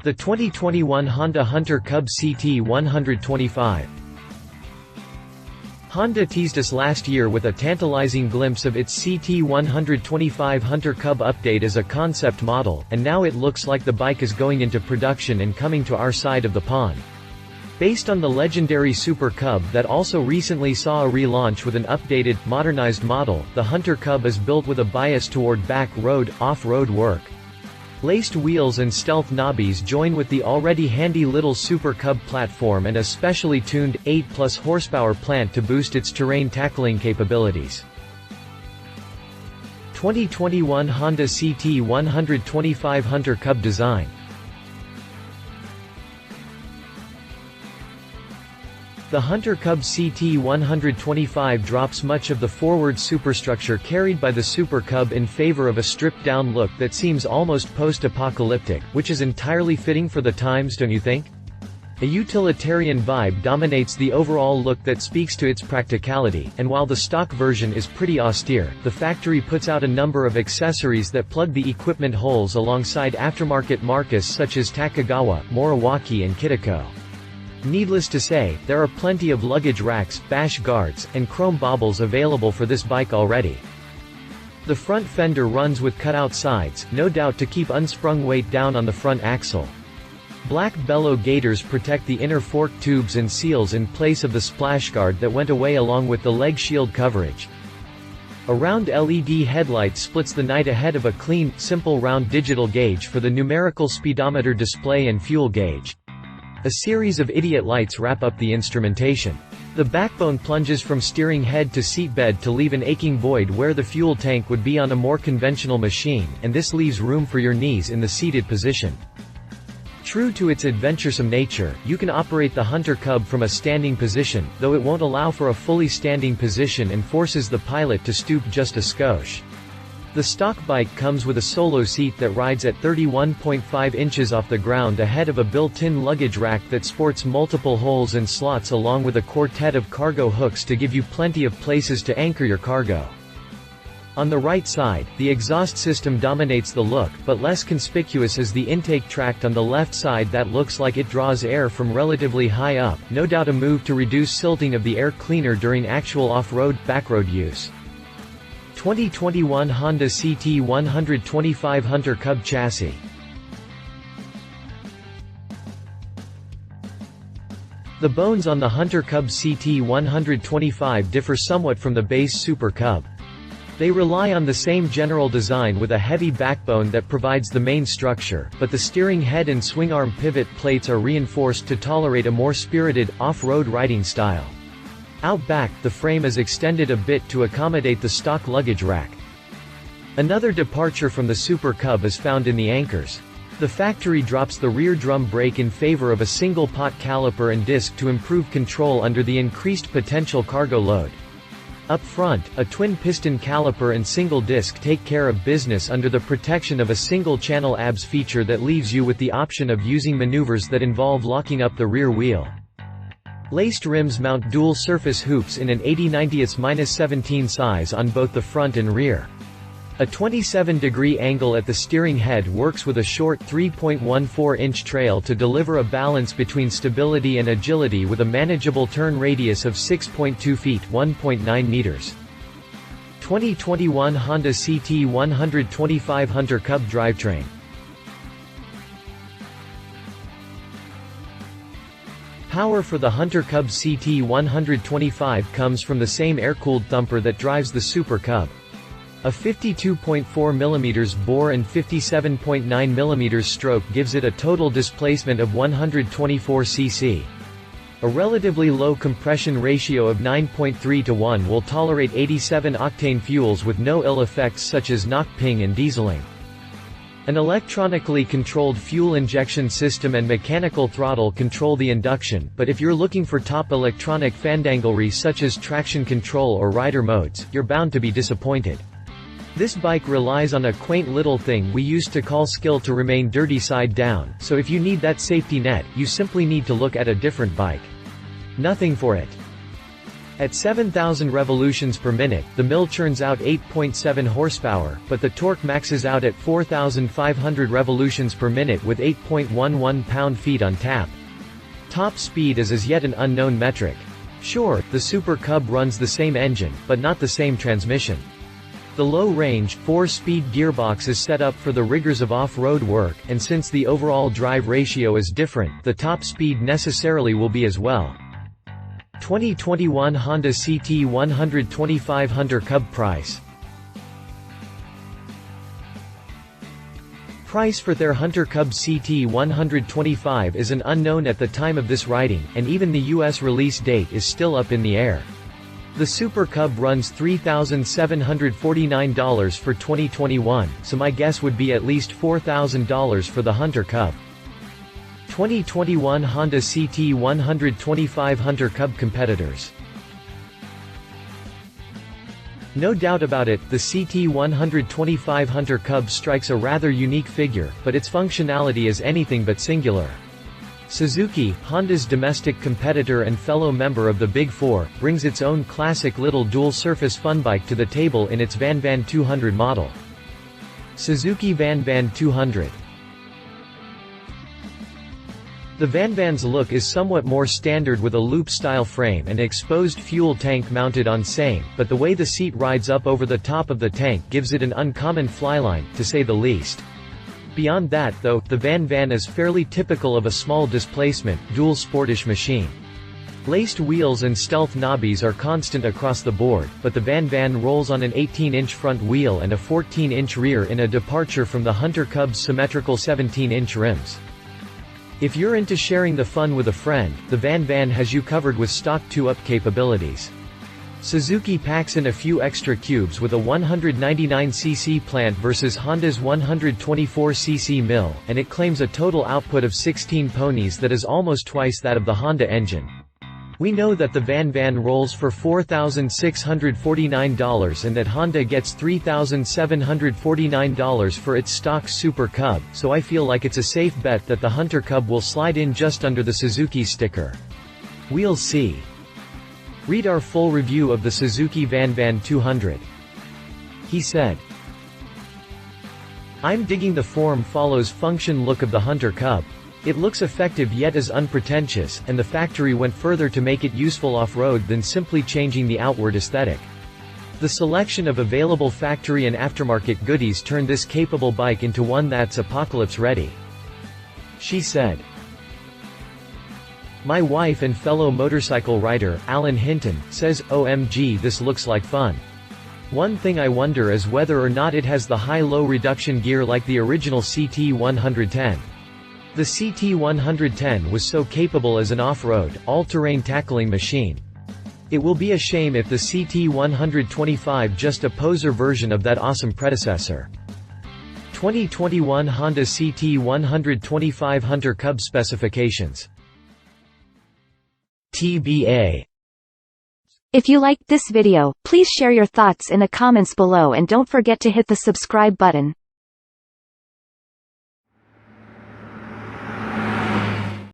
The 2021 Honda Hunter Cub CT125. Honda teased us last year with a tantalizing glimpse of its CT125 Hunter Cub update as a concept model, and now it looks like the bike is going into production and coming to our side of the pond. Based on the legendary Super Cub that also recently saw a relaunch with an updated, modernized model, the Hunter Cub is built with a bias toward back-road, off-road work. Laced wheels and stealth knobbies join with the already handy little Super Cub platform and a specially tuned, 8+ horsepower plant to boost its terrain tackling capabilities. 2021 Honda CT125 Hunter Cub design. The Hunter Cub CT125 drops much of the forward superstructure carried by the Super Cub in favor of a stripped-down look that seems almost post-apocalyptic, which is entirely fitting for the times, don't you think? A utilitarian vibe dominates the overall look that speaks to its practicality, and while the stock version is pretty austere, the factory puts out a number of accessories that plug the equipment holes alongside aftermarket marques such as Takagawa, Moriwaki and Kitiko. Needless to say, there are plenty of luggage racks, bash guards, and chrome baubles available for this bike already. The front fender runs with cutout sides, no doubt to keep unsprung weight down on the front axle. Black bellow gaiters protect the inner fork tubes and seals in place of the splash guard that went away along with the leg shield coverage. A round LED headlight splits the night ahead of a clean, simple round digital gauge for the numerical speedometer display and fuel gauge. A series of idiot lights wrap up the instrumentation. The backbone plunges from steering head to seatbed to leave an aching void where the fuel tank would be on a more conventional machine, and this leaves room for your knees in the seated position. True to its adventuresome nature, you can operate the Hunter Cub from a standing position, though it won't allow for a fully standing position and forces the pilot to stoop just a skosh. The stock bike comes with a solo seat that rides at 31.5 inches off the ground ahead of a built-in luggage rack that sports multiple holes and slots along with a quartet of cargo hooks to give you plenty of places to anchor your cargo. On the right side, the exhaust system dominates the look, but less conspicuous is the intake tract on the left side that looks like it draws air from relatively high up, no doubt a move to reduce silting of the air cleaner during actual off-road, backroad use. 2021 Honda CT125 Hunter Cub chassis. The bones on the Hunter Cub CT125 differ somewhat from the base Super Cub. They rely on the same general design with a heavy backbone that provides the main structure, but the steering head and swingarm pivot plates are reinforced to tolerate a more spirited, off-road riding style. Out back, the frame is extended a bit to accommodate the stock luggage rack. Another departure from the Super Cub is found in the anchors. The factory drops the rear drum brake in favor of a single pot caliper and disc to improve control under the increased potential cargo load. Up front, a twin-piston caliper and single disc take care of business under the protection of a single-channel ABS feature that leaves you with the option of using maneuvers that involve locking up the rear wheel. Laced rims mount dual-surface hoops in an 80/90-17 size on both the front and rear. A 27-degree angle at the steering head works with a short 3.14-inch trail to deliver a balance between stability and agility with a manageable turn radius of 6.2 feet (1.9 meters). 2021 Honda CT125 Hunter Cub drivetrain. Power for the Hunter Cub CT125 comes from the same air-cooled thumper that drives the Super Cub. A 52.4mm bore and 57.9mm stroke gives it a total displacement of 124 cc. A relatively low compression ratio of 9.3 to 1 will tolerate 87-octane fuels with no ill effects such as knock ping and dieseling. An electronically controlled fuel injection system and mechanical throttle control the induction, but if you're looking for top electronic fandanglery such as traction control or rider modes, you're bound to be disappointed. This bike relies on a quaint little thing we used to call skill to remain dirty side down, so if you need that safety net, you simply need to look at a different bike. Nothing for it. At 7,000 revolutions per minute, the mill churns out 8.7 horsepower, but the torque maxes out at 4,500 revolutions per minute with 8.11 pound-feet on tap. Top speed is as yet an unknown metric. Sure, the Super Cub runs the same engine, but not the same transmission. The low-range, 4-speed gearbox is set up for the rigors of off-road work, and since the overall drive ratio is different, the top speed necessarily will be as well. 2021 Honda CT125 Hunter Cub price. Price for their Hunter Cub CT125 is an unknown at the time of this writing, and even the US release date is still up in the air. The Super Cub runs $3,749 for 2021, so my guess would be at least $4,000 for the Hunter Cub. 2021 Honda CT125 Hunter Cub competitors. No doubt about it, the CT125 Hunter Cub strikes a rather unique figure, but its functionality is anything but singular. Suzuki, Honda's domestic competitor and fellow member of the Big Four, brings its own classic little dual-surface funbike to the table in its Van 200 model. Suzuki Van 200. The Van's look is somewhat more standard with a loop-style frame and exposed fuel tank mounted on same, but the way the seat rides up over the top of the tank gives it an uncommon flyline, to say the least. Beyond that though, the Van is fairly typical of a small displacement, dual sportish machine. Laced wheels and stealth knobbies are constant across the board, but the Van rolls on an 18-inch front wheel and a 14-inch rear in a departure from the Hunter Cub's symmetrical 17-inch rims. If you're into sharing the fun with a friend, the Van has you covered with stock 2-up capabilities. Suzuki packs in a few extra cubes with a 199cc plant versus Honda's 124cc mill, and it claims a total output of 16 ponies that is almost twice that of the Honda engine. We know that the Van rolls for $4,649 and that Honda gets $3,749 for its stock Super Cub, so I feel like it's a safe bet that the Hunter Cub will slide in just under the Suzuki sticker. We'll see. Read our full review of the Suzuki Van 200. He said, "I'm digging the form follows function look of the Hunter Cub. It looks effective yet is unpretentious, and the factory went further to make it useful off-road than simply changing the outward aesthetic. The selection of available factory and aftermarket goodies turned this capable bike into one that's apocalypse-ready." She said. My wife and fellow motorcycle rider, Alan Hinton, says, "OMG, this looks like fun. One thing I wonder is whether or not it has the high-low reduction gear like the original CT110. The CT110 was so capable as an off-road, all-terrain tackling machine. It will be a shame if the CT125 just a poser version of that awesome predecessor." 2021 Honda CT125 Hunter Cub specifications. TBA. If you liked this video, please share your thoughts in the comments below and don't forget to hit the subscribe button.